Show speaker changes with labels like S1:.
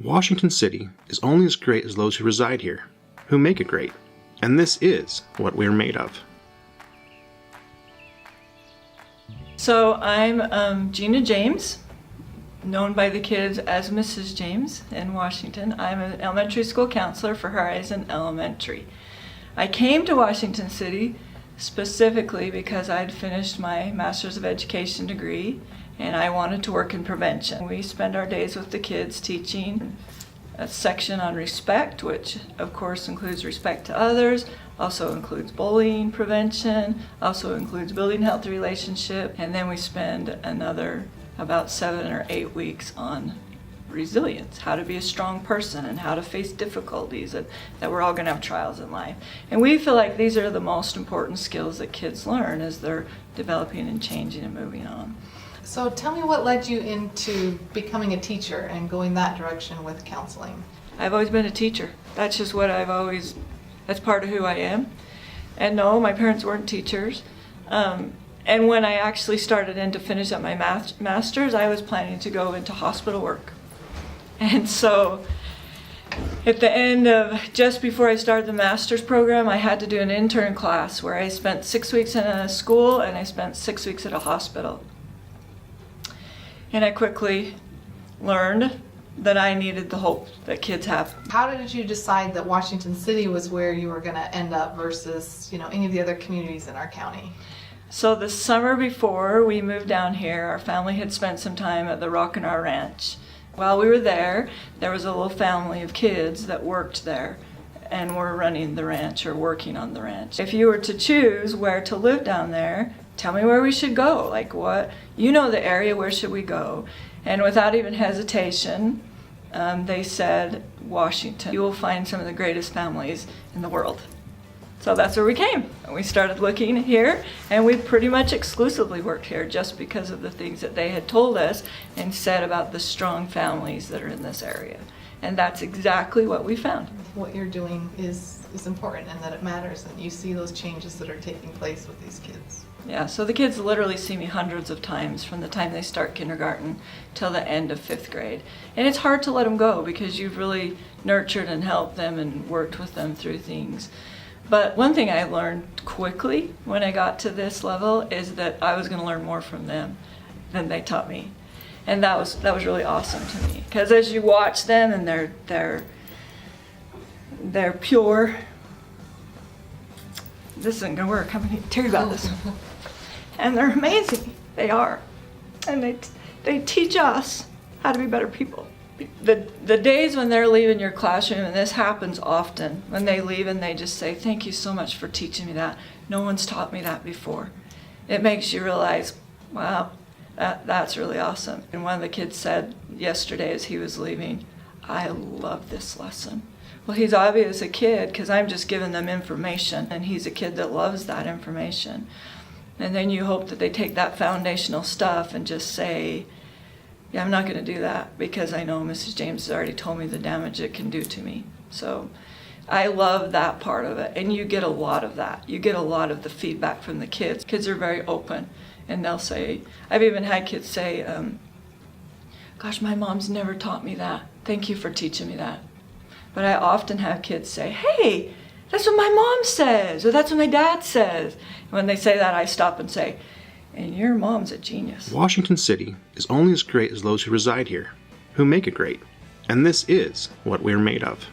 S1: Washington City is only as great as those who reside here, who make it great. And this is what we're made of.
S2: So I'm Jeana James, known by the kids as Mrs. James in Washington. I'm an elementary school counselor for Horizon Elementary. I came to Washington City specifically because I'd finished my Master's of Education degree and I wanted to work in prevention. We spend our days with the kids teaching a section on respect, which of course includes respect to others, also includes bullying prevention, also includes building healthy relationships, and then we spend another about 7 or 8 weeks on resilience, how to be a strong person and how to face difficulties, that we're all going to have trials in life. And we feel like these are the most important skills that kids learn as they're developing and changing and moving on.
S3: So tell me what led you into becoming a teacher and going that direction with counseling?
S2: I've always been a teacher. That's just what that's part of who I am. And no, my parents weren't teachers. And when I actually started in to finish up my master's, I was planning to go into hospital work. And so at the end of, just before I started the master's program, I had to do an intern class where I spent 6 weeks in a school and I spent 6 weeks at a hospital. And I quickly learned that I needed the hope that kids have.
S3: How did you decide that Washington City was where you were going to end up versus, any of the other communities in our county?
S2: So the summer before we moved down here, our family had spent some time at the Rock and R Ranch. While we were there was a little family of kids that worked there and were running the ranch or working on the ranch. If you were to choose where to live down there, tell me where we should go. Like what? You know the area, where should we go? And without even hesitation, they said, Washington. You will find some of the greatest families in the world. So that's where we came. And we started looking here, and we pretty much exclusively worked here just because of the things that they had told us and said about the strong families that are in this area. And that's exactly what we found.
S3: What you're doing is important and that it matters, and you see those changes that are taking place with these kids.
S2: Yeah, so the kids literally see me hundreds of times from the time they start kindergarten till the end of 5th grade. And it's hard to let them go because you've really nurtured and helped them and worked with them through things. But one thing I learned quickly when I got to this level is that I was going to learn more from them than they taught me. And that was really awesome to me. Because as you watch them and they're pure. This isn't going to work. I'm going to tell you about this. And they're amazing. They are. And they teach us how to be better people. The days when they're leaving your classroom, and this happens often, when they leave and they just say, thank you so much for teaching me that. No one's taught me that before. It makes you realize, wow, that's really awesome. And one of the kids said yesterday as he was leaving, I love this lesson. Well, he's obvious a kid because I'm just giving them information, and he's a kid that loves that information. And then you hope that they take that foundational stuff and just say, yeah, I'm not going to do that because I know Mrs. James has already told me the damage it can do to me. So I love that part of it, and you get a lot of that. You get a lot of the feedback from the kids. Kids are very open, and they'll say, I've even had kids say, gosh, my mom's never taught me that. Thank you for teaching me that. But I often have kids say, hey, that's what my mom says, or that's what my dad says. And when they say that, I stop and say, and your mom's a genius.
S1: Washington City is only as great as those who reside here, who make it great. And this is what we're made of.